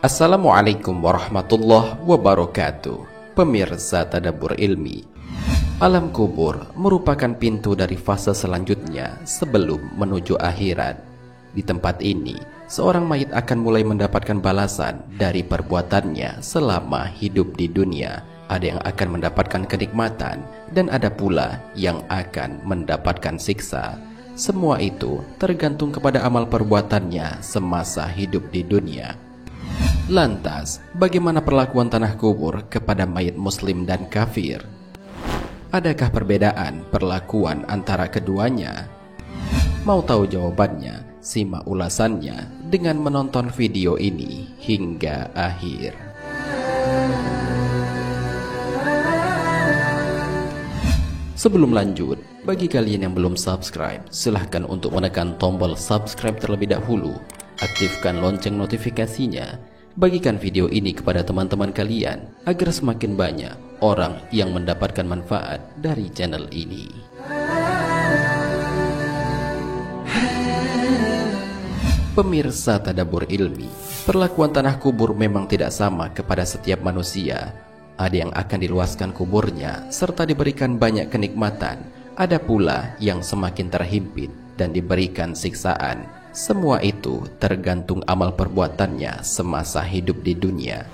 Assalamualaikum warahmatullahi wabarakatuh. Pemirsa Tadabbur Ilmi, alam kubur merupakan pintu dari fase selanjutnya sebelum menuju akhirat. Di tempat ini, seorang mayit akan mulai mendapatkan balasan dari perbuatannya selama hidup di dunia. Ada yang akan mendapatkan kenikmatan dan ada pula yang akan mendapatkan siksa. Semua itu tergantung kepada amal perbuatannya semasa hidup di dunia. Lantas, bagaimana perlakuan tanah kubur kepada mayit muslim dan kafir? Adakah perbedaan perlakuan antara keduanya? Mau tahu jawabannya? Simak ulasannya dengan menonton video ini hingga akhir. Sebelum lanjut, bagi kalian yang belum subscribe, silahkan untuk menekan tombol subscribe terlebih dahulu. Aktifkan lonceng notifikasinya. Bagikan video ini kepada teman-teman kalian agar semakin banyak orang yang mendapatkan manfaat dari channel ini. Pemirsa Tadabbur Ilmi, perlakuan tanah kubur memang tidak sama kepada setiap manusia. Ada yang akan diluaskan kuburnya serta diberikan banyak kenikmatan. Ada pula yang semakin terhimpit dan diberikan siksaan. Semua itu tergantung amal perbuatannya semasa hidup di dunia.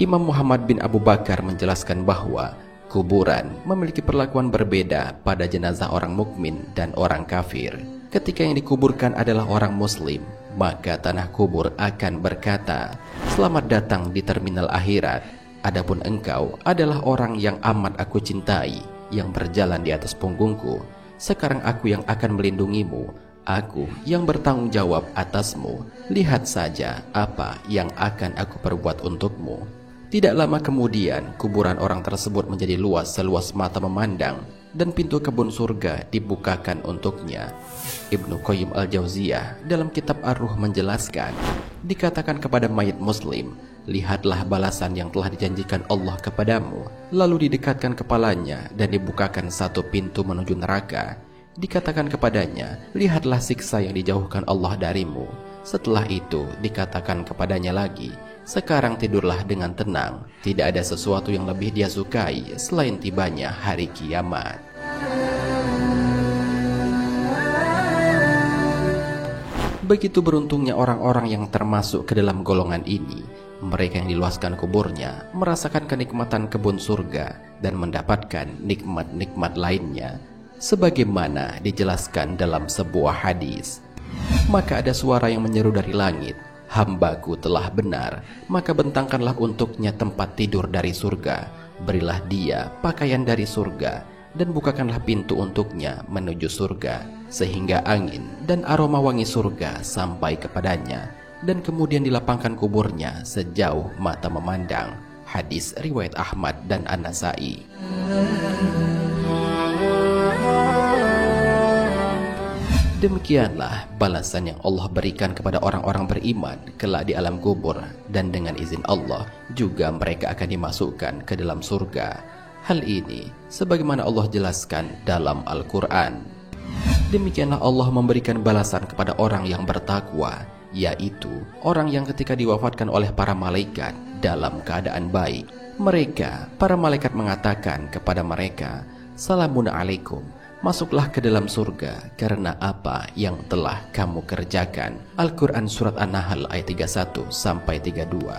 Imam Muhammad bin Abu Bakar menjelaskan bahwa kuburan memiliki perlakuan berbeda pada jenazah orang mukmin dan orang kafir. Ketika yang dikuburkan adalah orang muslim, maka tanah kubur akan berkata, "Selamat datang di terminal akhirat. Adapun engkau adalah orang yang amat aku cintai, yang berjalan di atas punggungku. Sekarang aku yang akan melindungimu, aku yang bertanggung jawab atasmu. Lihat saja apa yang akan aku perbuat untukmu." Tidak lama kemudian, kuburan orang tersebut menjadi luas seluas mata memandang, dan pintu kebun surga dibukakan untuknya. Ibnu Qayyim al-Jauziyah dalam kitab Ar-Ruh menjelaskan, dikatakan kepada mayit muslim, "Lihatlah balasan yang telah dijanjikan Allah kepadamu." Lalu didekatkan kepalanya dan dibukakan satu pintu menuju neraka. Dikatakan kepadanya, "Lihatlah siksa yang dijauhkan Allah darimu." Setelah itu dikatakan kepadanya lagi, "Sekarang tidurlah dengan tenang. Tidak ada sesuatu yang lebih dia sukai selain tibanya hari kiamat." Begitu beruntungnya orang-orang yang termasuk ke dalam golongan ini. Mereka yang diluaskan kuburnya merasakan kenikmatan kebun surga dan mendapatkan nikmat-nikmat lainnya, sebagaimana dijelaskan dalam sebuah hadis. Maka ada suara yang menyeru dari langit, "Hambaku telah benar, maka bentangkanlah untuknya tempat tidur dari surga. Berilah dia pakaian dari surga, dan bukakanlah pintu untuknya menuju surga, sehingga angin dan aroma wangi surga sampai kepadanya, dan kemudian dilapangkan kuburnya sejauh mata memandang." Hadis riwayat Ahmad dan An-Nasai. Demikianlah balasan yang Allah berikan kepada orang-orang beriman kelak di alam kubur, dan dengan izin Allah juga mereka akan dimasukkan ke dalam surga. Hal ini sebagaimana Allah jelaskan dalam Al-Quran. Demikianlah Allah memberikan balasan kepada orang yang bertakwa, yaitu orang yang ketika diwafatkan oleh para malaikat dalam keadaan baik, mereka, para malaikat mengatakan kepada mereka, "Salamun alaikum, masuklah ke dalam surga karena apa yang telah kamu kerjakan." Al-Quran Surat An-Nahl ayat 31-32.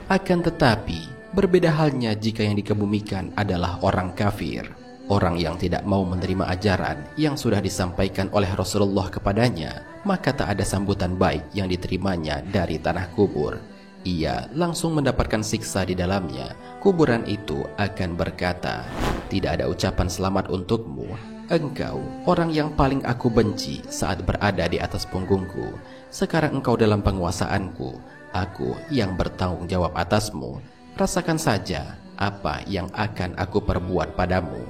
Akan tetapi, berbeda halnya jika yang dikebumikan adalah orang kafir, orang yang tidak mau menerima ajaran yang sudah disampaikan oleh Rasulullah kepadanya, maka tak ada sambutan baik yang diterimanya dari tanah kubur. Ia langsung mendapatkan siksa di dalamnya. Kuburan itu akan berkata, "Tidak ada ucapan selamat untukmu. Engkau orang yang paling aku benci saat berada di atas punggungku. Sekarang engkau dalam penguasaanku. Aku yang bertanggung jawab atasmu. Rasakan saja apa yang akan aku perbuat padamu."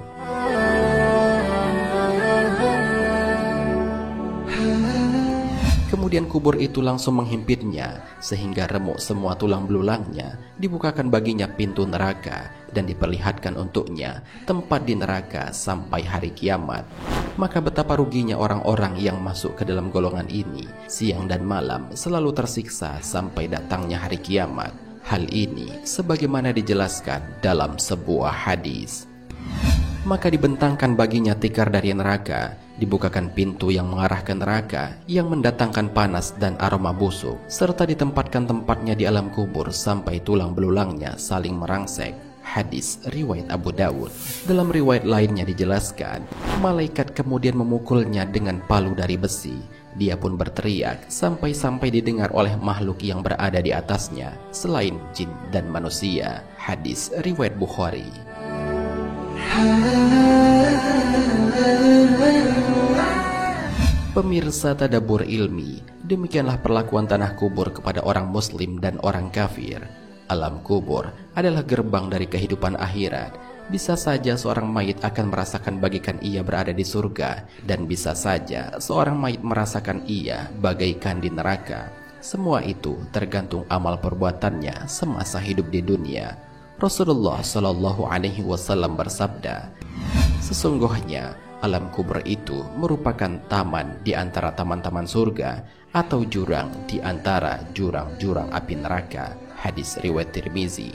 Kemudian kubur itu langsung menghimpitnya sehingga remuk semua tulang belulangnya. Dibukakan baginya pintu neraka dan diperlihatkan untuknya tempat di neraka sampai hari kiamat. Maka betapa ruginya orang-orang yang masuk ke dalam golongan ini. Siang dan malam selalu tersiksa sampai datangnya hari kiamat. Hal ini sebagaimana dijelaskan dalam sebuah hadis. Maka dibentangkan baginya tikar dari neraka, dibukakan pintu yang mengarah ke neraka yang mendatangkan panas dan aroma busuk, serta ditempatkan tempatnya di alam kubur sampai tulang belulangnya saling merangsek. Hadis riwayat Abu Dawud. Dalam riwayat lainnya dijelaskan, malaikat kemudian memukulnya dengan palu dari besi. Dia pun berteriak sampai-sampai didengar oleh makhluk yang berada di atasnya selain jin dan manusia. Hadis riwayat Bukhari. Pemirsa Tadabbur Ilmi, demikianlah perlakuan tanah kubur kepada orang muslim dan orang kafir. Alam kubur adalah gerbang dari kehidupan akhirat. Bisa saja seorang mayit akan merasakan bagaikan ia berada di surga, dan bisa saja seorang mayit merasakan ia bagaikan di neraka. Semua itu tergantung amal perbuatannya semasa hidup di dunia. Rasulullah Shallallahu Alaihi Wasallam bersabda, sesungguhnya alam kubur itu merupakan taman di antara taman-taman surga atau jurang di antara jurang-jurang api neraka. Hadis riwayat Tirmizi.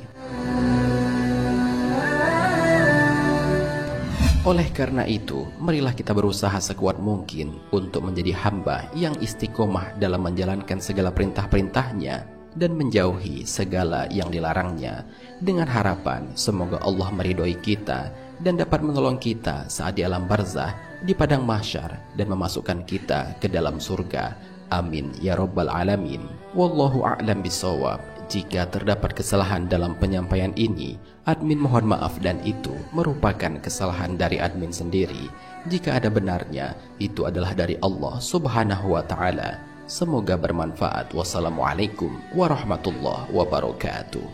Oleh karena itu, marilah kita berusaha sekuat mungkin untuk menjadi hamba yang istiqomah dalam menjalankan segala perintah-perintahnya dan menjauhi segala yang dilarangnya, dengan harapan semoga Allah meridhoi kita dan dapat menolong kita saat di alam barzah, di padang mahsyar, dan memasukkan kita ke dalam surga. Amin ya rabbal alamin. Wallahu a'lam bishawab. Jika terdapat kesalahan dalam penyampaian ini, admin mohon maaf dan itu merupakan kesalahan dari admin sendiri. Jika ada benarnya, itu adalah dari Allah Subhanahu wa ta'ala. Semoga bermanfaat. Wassalamualaikum warahmatullahi wabarakatuh.